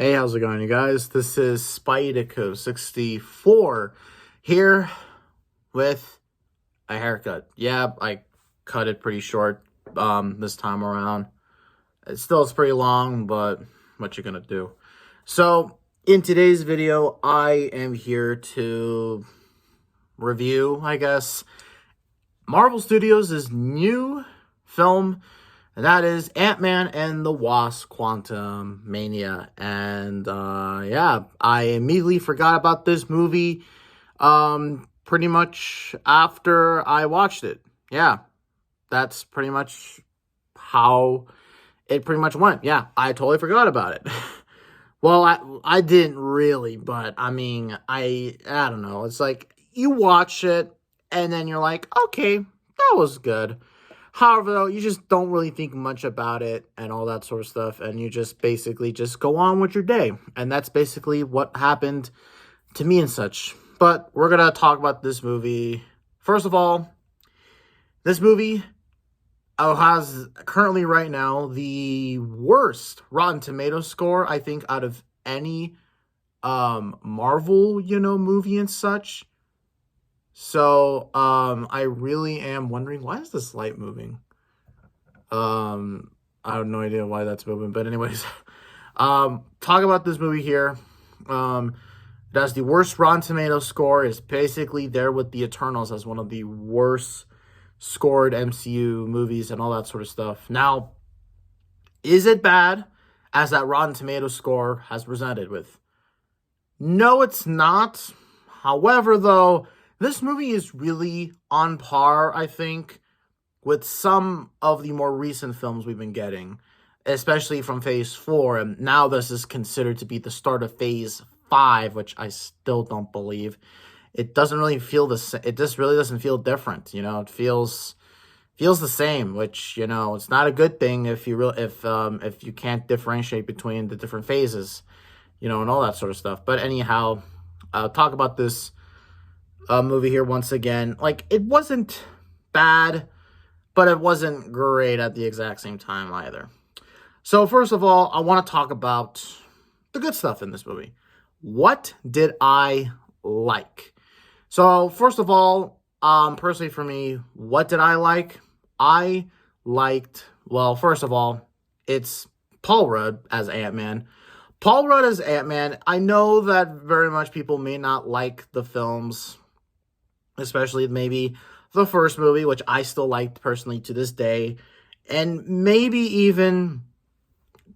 Hey, how's it going, you guys? This is Spideyco64 here with a haircut. Yeah, I cut it pretty short this time around. It's pretty long, but what you gonna do? So, in today's video, I am here to review, I guess, Marvel Studios' new film, and that is Ant-Man and the Wasp: Quantumania. And yeah, I immediately forgot about this movie pretty much after I watched it. Yeah, that's pretty much how it pretty much went. Yeah, I totally forgot about it. Well, I didn't really, but I mean, I don't know. It's like you watch it and then you're like, okay, that was good. However, though, you just don't really think much about it and all that sort of stuff, and you just basically just go on with your day. And that's basically what happened to me and such. But we're going to talk about this movie. First of all, this movie has currently right now the worst Rotten Tomatoes score, I think, out of any Marvel, movie and such. So, I really am wondering, why is this light moving? I have no idea why that's moving, but anyways, talk about this movie here. It has the worst Rotten Tomatoes score. It's basically there with the Eternals as one of the worst scored MCU movies and all that sort of stuff. Now, is it bad as that Rotten Tomatoes score has presented with? No, it's not. However, though, this movie is really on par, I think, with some of the more recent films we've been getting, especially from Phase 4, and now this is considered to be the start of Phase 5, which I still don't believe. It doesn't really feel the same. It just really doesn't feel different, It feels the same, which, it's not a good thing if you can't differentiate between the different phases, and all that sort of stuff. But anyhow, I'll talk about this movie here once again. Like, it wasn't bad, but it wasn't great at the exact same time either. So first of all, I want to talk about the good stuff in this movie. What did I like? So first of all, personally for me, what did I like? I liked, well, first of all, it's Paul Rudd as Ant-Man. Paul Rudd as Ant-Man, I know that very much people may not like the films, especially maybe the first movie, which I still liked personally to this day, and maybe even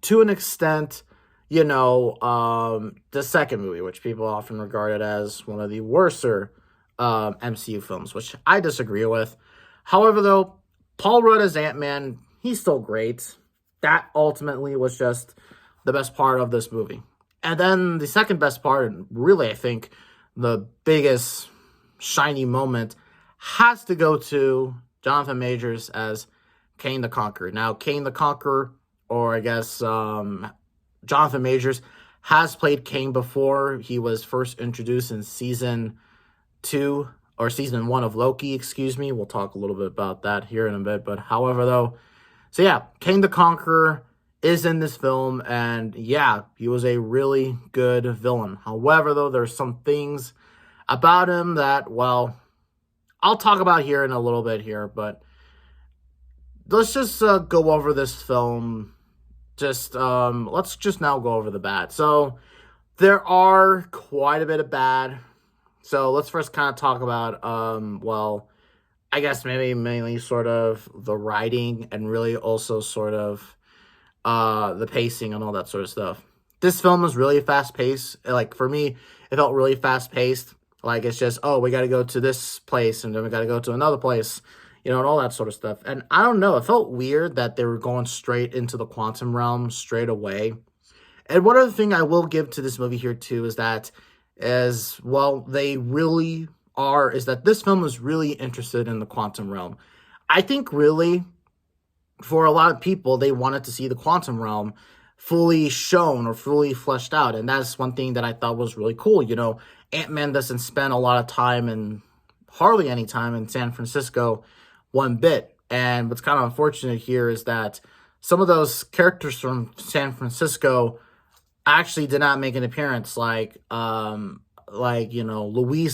to an extent, the second movie, which people often regarded as one of the worser MCU films, which I disagree with. However, though, Paul Rudd as Ant-Man, he's still great. That ultimately was just the best part of this movie. And then the second best part, and really I think the biggest shiny moment, has to go to Jonathan Majors as Kang the Conqueror. Now, Kang the Conqueror, or I guess Jonathan Majors, has played Kang before. He was first introduced in season 2, or season 1 of Loki, excuse me. We'll talk a little bit about that here in a bit. But however, though, so yeah, Kang the Conqueror is in this film, and yeah, he was a really good villain. However, though, there's some things about him that, well, I'll talk about here in a little bit here, but let's just go over this film. Let's just now go over the bad. So there are quite a bit of bad. So let's first kind of talk about, well, I guess maybe mainly sort of the writing and really also sort of the pacing and all that sort of stuff. This film was really fast-paced. Like, for me, it felt really fast-paced. Like, it's just, oh, we got to go to this place, and then we got to go to another place, and all that sort of stuff. And I don't know, it felt weird that they were going straight into the quantum realm straight away. And one other thing I will give to this movie here, too, is that, as well, they really are, is that this film is really interested in the quantum realm. I think, really, for a lot of people, they wanted to see the quantum realm fully shown or fully fleshed out. And that's one thing that I thought was really cool. Ant-Man doesn't spend a lot of time and hardly any time in San Francisco one bit. And what's kind of unfortunate here is that some of those characters from San Francisco actually did not make an appearance. Luis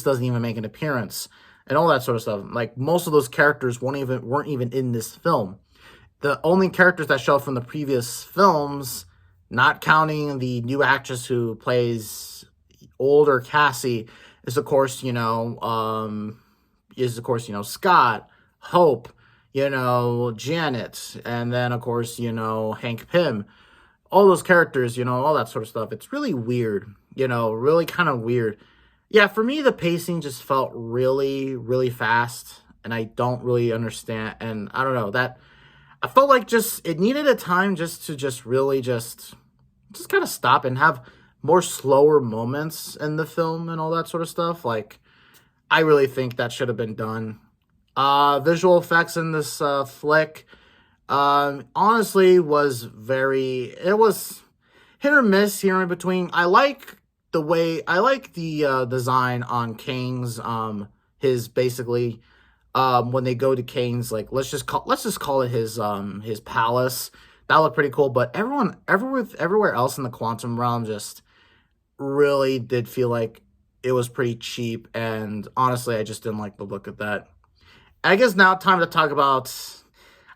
doesn't even make an appearance and all that sort of stuff. Like, most of those characters weren't even in this film. The only characters that show up from the previous films, not counting the new actress who plays older Cassie, is of course, Scott, Hope, Janet, and then of course, Hank Pym. All those characters, all that sort of stuff. It's really weird, really kind of weird. Yeah, for me, the pacing just felt really, really fast, and I don't really understand. And I don't know, that I felt like just it needed a time just to really kind of stop and have more slower moments in the film and all that sort of stuff. Like, I really think that should have been done. Visual effects in this flick, honestly, it was hit or miss here in between. I like the design on Kang's, his basically, when they go to Kane's, like, let's just call it his palace. That looked pretty cool, but everywhere else in the quantum realm just really did feel like it was pretty cheap, and honestly, I just didn't like the look of that. I guess now time to talk about,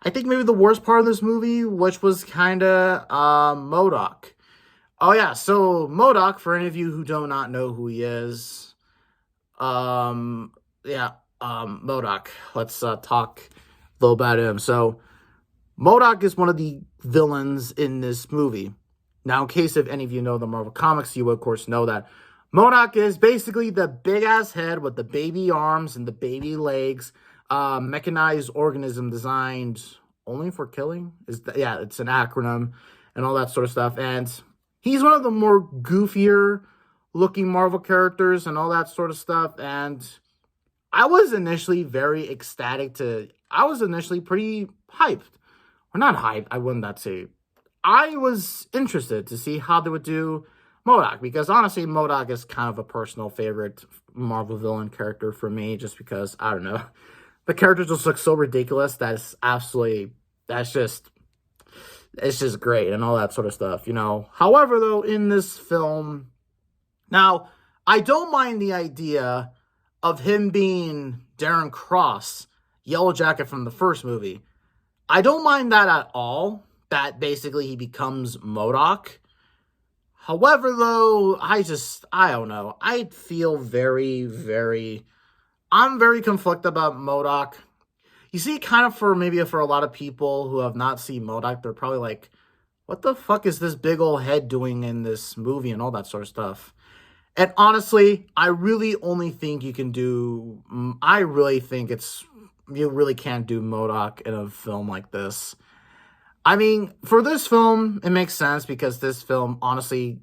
I think, maybe the worst part of this movie, which was kind of MODOK. Oh yeah, so MODOK, for any of you who do not know who he is, MODOK. Let's talk a little about him. So MODOK is one of the villains in this movie. Now, in case if any of you know the Marvel Comics, you will, of course, know that MODOK is basically the big-ass head with the baby arms and the baby legs, mechanized organism designed only for killing. It's an acronym and all that sort of stuff. And he's one of the more goofier-looking Marvel characters and all that sort of stuff. And I was initially very ecstatic I was initially pretty hyped. Or not hyped, I wouldn't that say. I was interested to see how they would do MODOK, because honestly, MODOK is kind of a personal favorite Marvel villain character for me, just because, I don't know, the character just looks so ridiculous that it's just great and all that sort of stuff, However, though, in this film, now, I don't mind the idea of him being Darren Cross, Yellow Jacket from the first movie. I don't mind that at all, that basically he becomes MODOK. However, though, I don't know. I feel I'm very conflicted about MODOK. You see, kind of for a lot of people who have not seen MODOK, they're probably like, what the fuck is this big old head doing in this movie and all that sort of stuff? And honestly, I really only think you really can't do MODOK in a film like this. I mean, for this film, it makes sense because this film, honestly,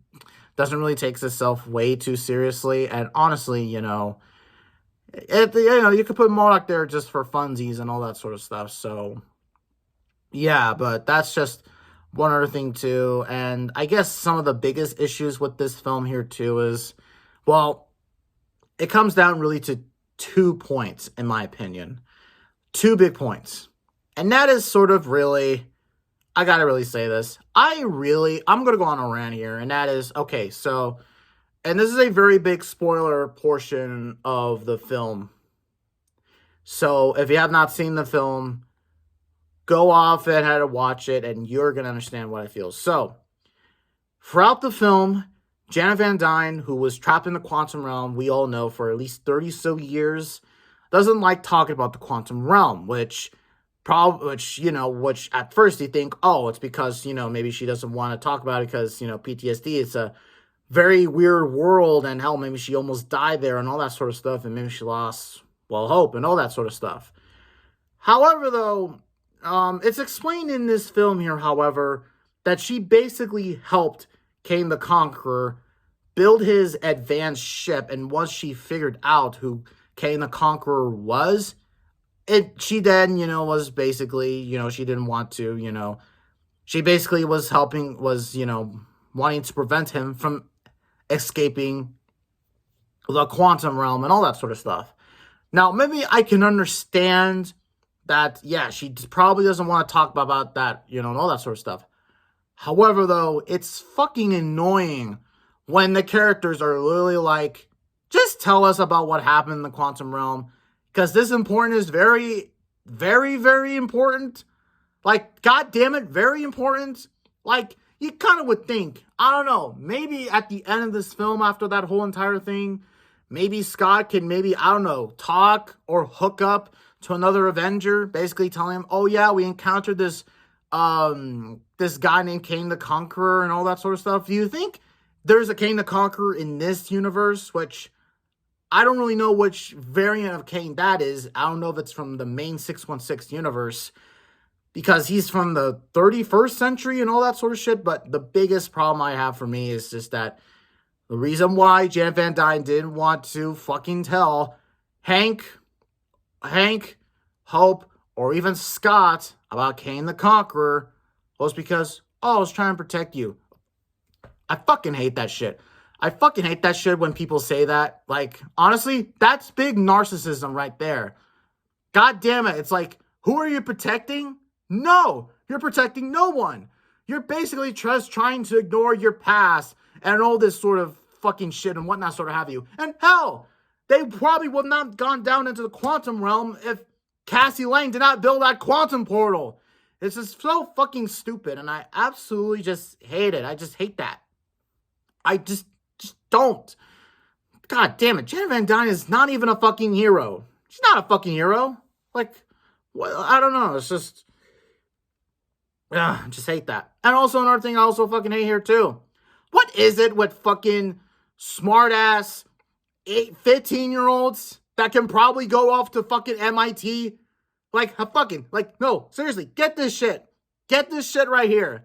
doesn't really take itself way too seriously. And honestly, you could put MODOK there just for funsies and all that sort of stuff. So, yeah, but that's just one other thing, too. And I guess some of the biggest issues with this film here, too, is, well, it comes down really to 2 points, in my opinion. 2 big points. And that is sort of really, I gotta really say this. I'm gonna go on a rant here, and that is, okay, so, and this is a very big spoiler portion of the film. So, if you have not seen the film, go off and have to watch it, and you're gonna understand what I feel. So, throughout the film, Janet Van Dyne, who was trapped in the quantum realm, we all know, for at least 30 so years, doesn't like talking about the quantum realm, which at first you think, oh, it's because, maybe she doesn't want to talk about it because, PTSD, it's a very weird world, and hell, maybe she almost died there and all that sort of stuff, and maybe she lost, hope and all that sort of stuff. However, though, it's explained in this film here, however, that she basically helped Kang the Conqueror build his advanced ship, and once she figured out who Kang the Conqueror was, she then, was basically, she didn't want to, she basically was wanting to prevent him from escaping the quantum realm and all that sort of stuff. Now, maybe I can understand that, yeah, she probably doesn't want to talk about that, and all that sort of stuff. However, though, it's fucking annoying when the characters are literally like, just tell us about what happened in the quantum realm. Because this important is very, very, very important. Like, god damn it, very important. Like, you kind of would think, I don't know, maybe at the end of this film, after that whole entire thing, maybe Scott can maybe, I don't know, talk or hook up to another Avenger, basically telling him, oh yeah, we encountered this guy named Kang the Conqueror and all that sort of stuff. Do you think there's a Kang the Conqueror in this universe? Which I don't really know which variant of Kang that is. I don't know if it's from the main 616 universe, because he's from the 31st century and all that sort of shit. But the biggest problem I have for me is just that the reason why Janet Van Dyne didn't want to fucking tell Hank, Hope, or even Scott about Kang the Conqueror was because, oh, I was trying to protect you. I fucking hate that shit. I fucking hate that shit when people say that. Like, honestly, that's big narcissism right there. God damn it. It's like, who are you protecting? No, you're protecting no one. You're basically just trying to ignore your past and all this sort of fucking shit and whatnot sort of have you. And hell, they probably would not have gone down into the quantum realm if Cassie Lang did not build that quantum portal. It's just so fucking stupid, and I absolutely just hate it. I just hate that. I just don't. God damn it, Janet Van Dyne is not even a fucking hero. She's not a fucking hero. Like, well, I don't know. It's just, I just hate that. And also another thing I also fucking hate here too. What is it with fucking smart-ass 15-year-olds that can probably go off to fucking MIT? Like, no, seriously, get this shit. Get this shit right here.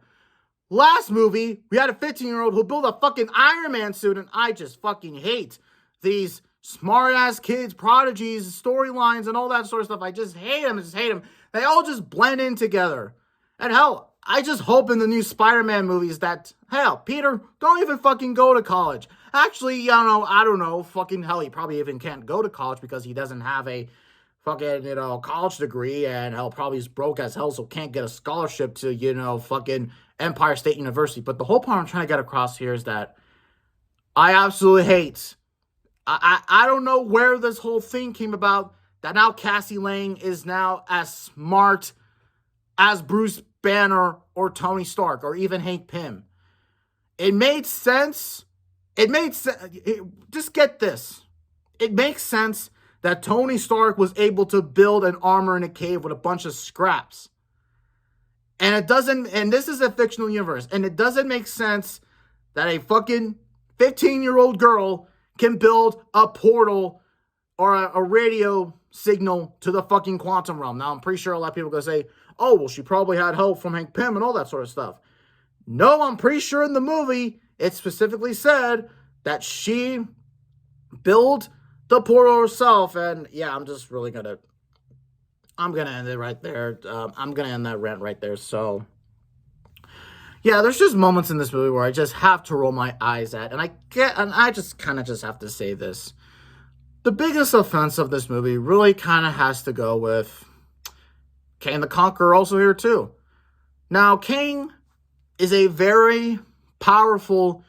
Last movie, we had a 15-year-old who built a fucking Iron Man suit, and I just fucking hate these smart-ass kids, prodigies, storylines, and all that sort of stuff. I just hate them. They all just blend in together. And hell, I just hope in the new Spider-Man movies that, hell, Peter, don't even fucking go to college. Actually, I don't know, fucking hell, he probably even can't go to college because he doesn't have a fucking, college degree, and hell, probably is broke as hell, so can't get a scholarship to, fucking Empire State University. But the whole point I'm trying to get across here is that I absolutely hate, I don't know where this whole thing came about, that now Cassie Lang is now as smart as Bruce Banner or Tony Stark or even Hank Pym. It made sense. Just get this. It makes sense that Tony Stark was able to build an armor in a cave with a bunch of scraps. And this is a fictional universe, and it doesn't make sense that a fucking 15-year-old girl can build a portal or a radio signal to the fucking quantum realm. Now, I'm pretty sure a lot of people are going to say, oh, well, she probably had help from Hank Pym and all that sort of stuff. No, I'm pretty sure in the movie, it specifically said that she built the portal herself. And yeah, I'm going to end it right there. I'm going to end that rant right there. So yeah, there's just moments in this movie where I just have to roll my eyes at, and I just kind of just have to say this. The biggest offense of this movie really kind of has to go with Kang the Conqueror also here too. Now, Kang is a very powerful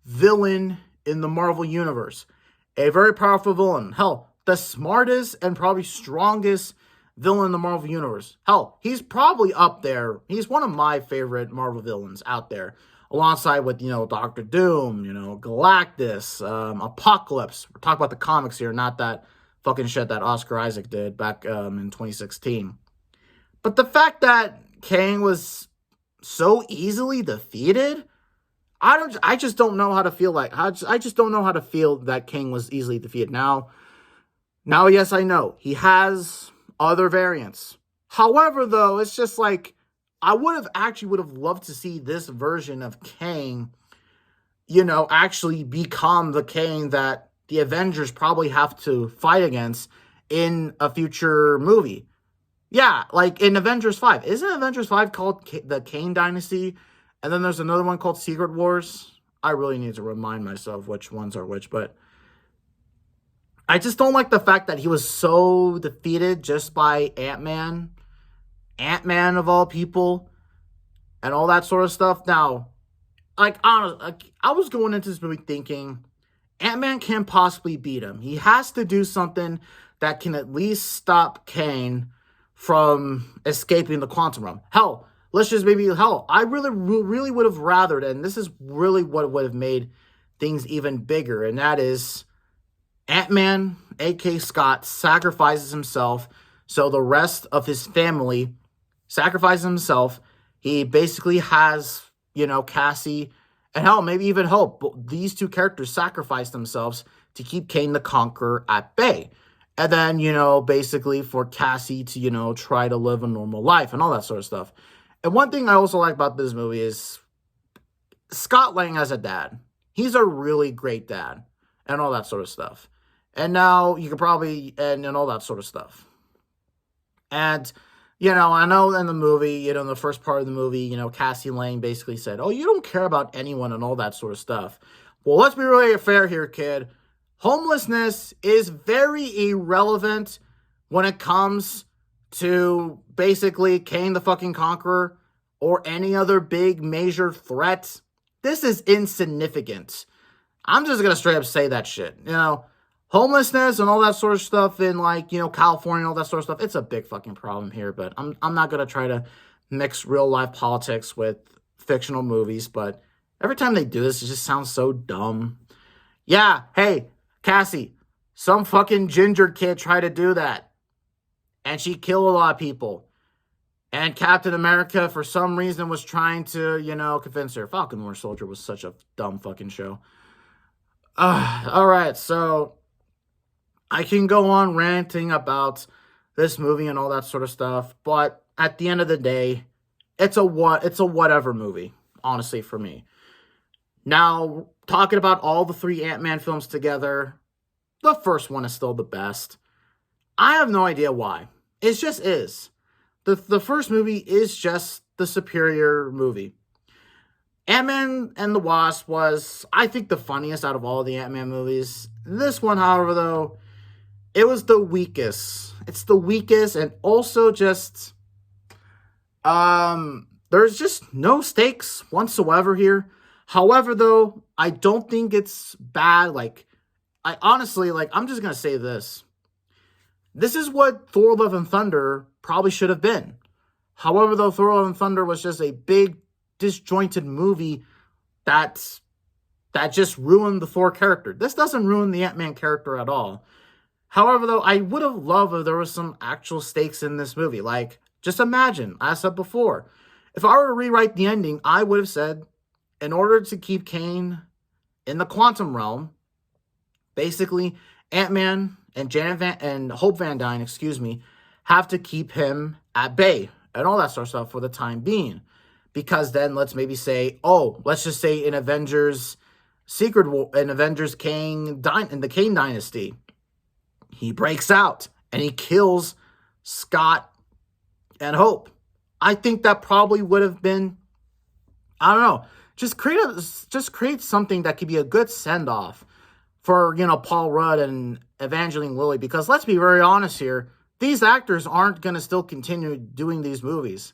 villain in the Marvel Universe. A very powerful villain. Hell, the smartest and probably strongest villain in the Marvel Universe. Hell, he's probably up there. He's one of my favorite Marvel villains out there. Alongside with, Doctor Doom, Galactus, Apocalypse. We're talking about the comics here, not that fucking shit that Oscar Isaac did back in 2016. But the fact that Kang was so easily defeated, I just don't know how to feel like. I just don't know how to feel that Kang was easily defeated. Now, yes, I know he has other variants. However, though, it's just like I would have loved to see this version of Kang, actually become the Kang that the Avengers probably have to fight against in a future movie. Yeah, like in Avengers 5. Isn't Avengers 5 called the Kang Dynasty? And then there's another one called Secret Wars. I really need to remind myself which ones are which, but I just don't like the fact that he was so defeated just by Ant-Man. Ant-Man of all people. and all that sort of stuff. Now, like, honestly, I was going into this movie thinking Ant-Man can't possibly beat him. He has to do something that can at least stop Kane from escaping the quantum realm. Hell, I really would have rathered, and this is really what would have made things even bigger, and that is Ant-Man, a.k.a. Scott, sacrifices himself so the rest of his family sacrifices himself. He basically has, Cassie, and hell, maybe even Hope. But these two characters sacrifice themselves to keep Kane the Conqueror at bay. And then, basically for Cassie to, try to live a normal life and all that sort of stuff. And one thing I also like about this movie is Scott Lang as a dad. He's a really great dad and all that sort of stuff. And now you could probably, and all that sort of stuff. And, I know in the movie, in the first part of the movie, Cassie Lang basically said, oh, you don't care about anyone and all that sort of stuff. Well, let's be really fair here, kid. Homelessness is very irrelevant when it comes to basically Kane the fucking Conqueror or any other big major threat. This is insignificant. I'm just going to straight up say that shit. Homelessness and all that sort of stuff in California and all that sort of stuff. It's a big fucking problem here, but I'm not going to try to mix real life politics with fictional movies, but every time they do this, it just sounds so dumb. Yeah, hey, Cassie, some fucking ginger kid tried to do that. And she killed a lot of people. And Captain America, for some reason, was trying to, convince her. Falcon Winter Soldier was such a dumb fucking show. Alright, so I can go on ranting about this movie and all that sort of stuff, but at the end of the day, it's a whatever movie, honestly, for me. Now, talking about all the three Ant-Man films together, the first one is still the best. I have no idea why. It just is. The first movie is just the superior movie. Ant-Man and the Wasp was, I think, the funniest out of all the Ant-Man movies. This one, however, though, it was the weakest. It's the weakest, and also just, there's just no stakes whatsoever here. However, though, I don't think it's bad. I'm just going to say this. This is what Thor Love and Thunder probably should have been. However, though, Thor Love and Thunder was just a big, disjointed movie that just ruined the Thor character. This doesn't ruin the Ant-Man character at all. However, though, I would have loved if there was some actual stakes in this movie. Just imagine, as I said before, if I were to rewrite the ending, I would have said, in order to keep Kane in the quantum realm, basically, Ant-Man and Hope Van Dyne, have to keep him at bay and all that sort of stuff for the time being. Because then let's just say in Avengers Secret War, in Avengers in the Kane Dynasty, he breaks out and he kills Scott and Hope. I think that probably would have been, I don't know, just create something that could be a good send-off for, Paul Rudd and Evangeline Lilly, because let's be very honest here, these actors aren't going to still continue doing these movies.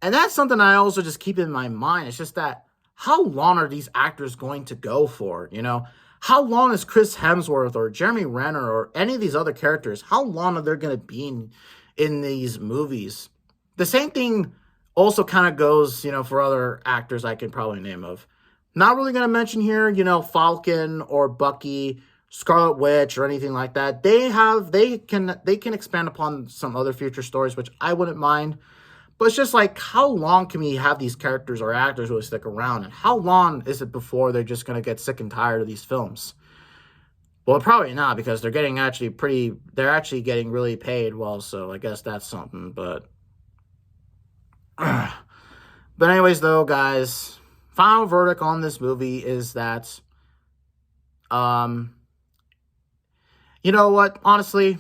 And that's something I also just keep in my mind. It's just that, how long are these actors going to go for, How long is Chris Hemsworth or Jeremy Renner or any of these other characters, how long are they going to be in these movies? The same thing also kind of goes, for other actors I can probably name of. Not really going to mention here, Falcon or Bucky, Scarlet Witch or anything like that. They can expand upon some other future stories, which I wouldn't mind. But it's just how long can we have these characters or actors really stick around? And how long is it before they're just going to get sick and tired of these films? Well, probably not, because they're actually getting really paid well, so I guess that's something, but anyways, though, guys, final verdict on this movie is that, you know what, honestly,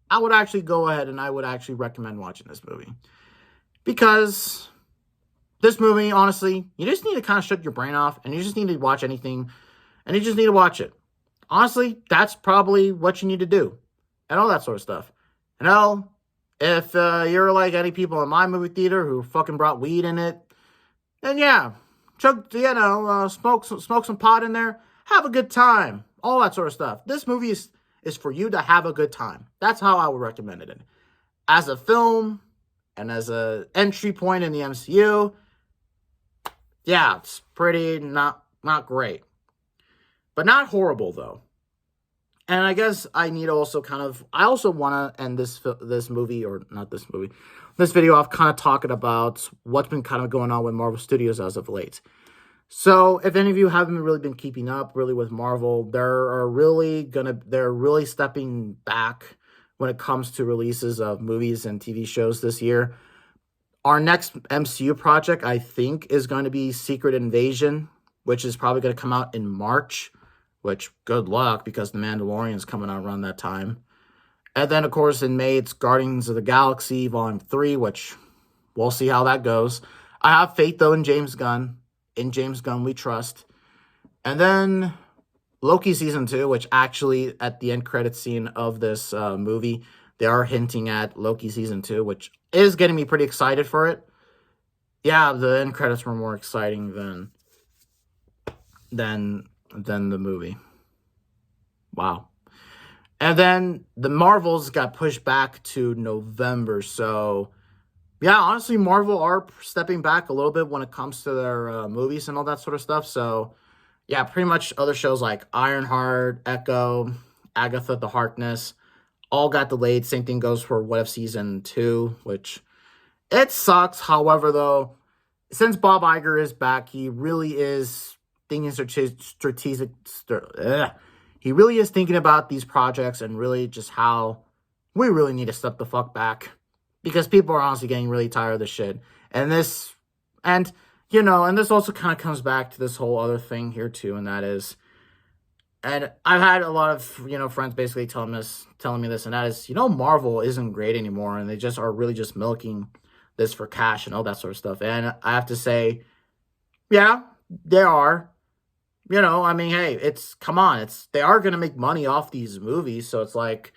I would actually go ahead and I would actually recommend watching this movie. Because this movie, honestly, you just need to kind of shut your brain off, and you just need to watch anything, and you just need to watch it. Honestly, that's probably what you need to do, and all that sort of stuff. If you're like any people in my movie theater who fucking brought weed in it, And yeah, smoke some pot in there, have a good time, all that sort of stuff. This movie is for you to have a good time. That's how I would recommend it. As a film and as a entry point in the MCU, yeah, it's pretty not great, but not horrible though. And I guess I need to also I also want to end this video off kind of talking about what's been kind of going on with Marvel Studios as of late. So if any of you haven't really been keeping up really with Marvel, they're really stepping back when it comes to releases of movies and TV shows this year. Our next MCU project, I think, is going to be Secret Invasion, which is probably going to come out in March, which good luck because The Mandalorian is coming out around that time. And then, of course, in May, it's Guardians of the Galaxy Volume 3, which we'll see how that goes. I have faith, though, in James Gunn. In James Gunn, we trust. And then Loki Season 2, which actually, at the end credit scene of this movie, they are hinting at Loki Season 2, which is getting me pretty excited for it. Yeah, the end credits were more exciting than the movie. Wow. And then the Marvels got pushed back to November. So, yeah, honestly, Marvel are stepping back a little bit when it comes to their movies and all that sort of stuff. So, yeah, pretty much other shows like Ironheart, Echo, Agatha the Harkness, all got delayed. Same thing goes for What If Season 2, which it sucks. However, though, since Bob Iger is back, he really is thinking he really is thinking about these projects and really just how we really need to step the fuck back because people are honestly getting really tired of this shit. And this also kind of comes back to this whole other thing here too, and that is, and I've had a lot of, friends basically telling me this, and that is, Marvel isn't great anymore, and they just are really just milking this for cash and all that sort of stuff. And I have to say, yeah, they are. Hey, they are going to make money off these movies. So it's like,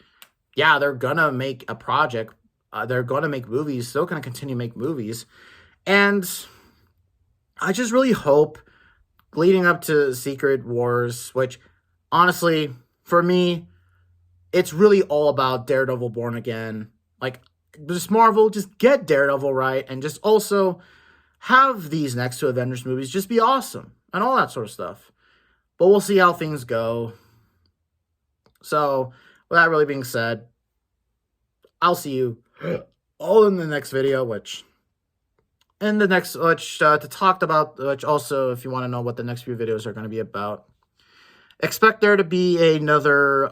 yeah, they're going to make a project. They're going to make movies. Still going to continue to make movies. And I just really hope leading up to Secret Wars, which honestly, for me, it's really all about Daredevil Born Again. Like, just Marvel, just get Daredevil right. And just also have these next two Avengers movies just be awesome. And all that sort of stuff. But we'll see how things go. So, with that really being said, I'll see you all in the next video, which to talk about, which also, if you want to know what the next few videos are going to be about, expect there to be another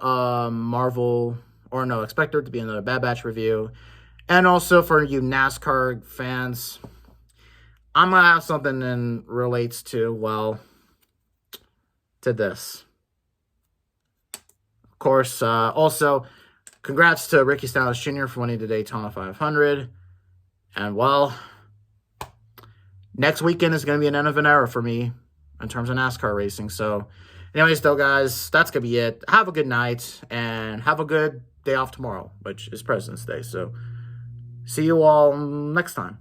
expect there to be another Bad Batch review. And also for you NASCAR fans, I'm going to have something that relates to this. Of course, also, congrats to Ricky Stenhouse Jr. for winning the Daytona 500. And, next weekend is going to be an end of an era for me in terms of NASCAR racing. So, anyways, though, guys, that's going to be it. Have a good night, and have a good day off tomorrow, which is President's Day. So, see you all next time.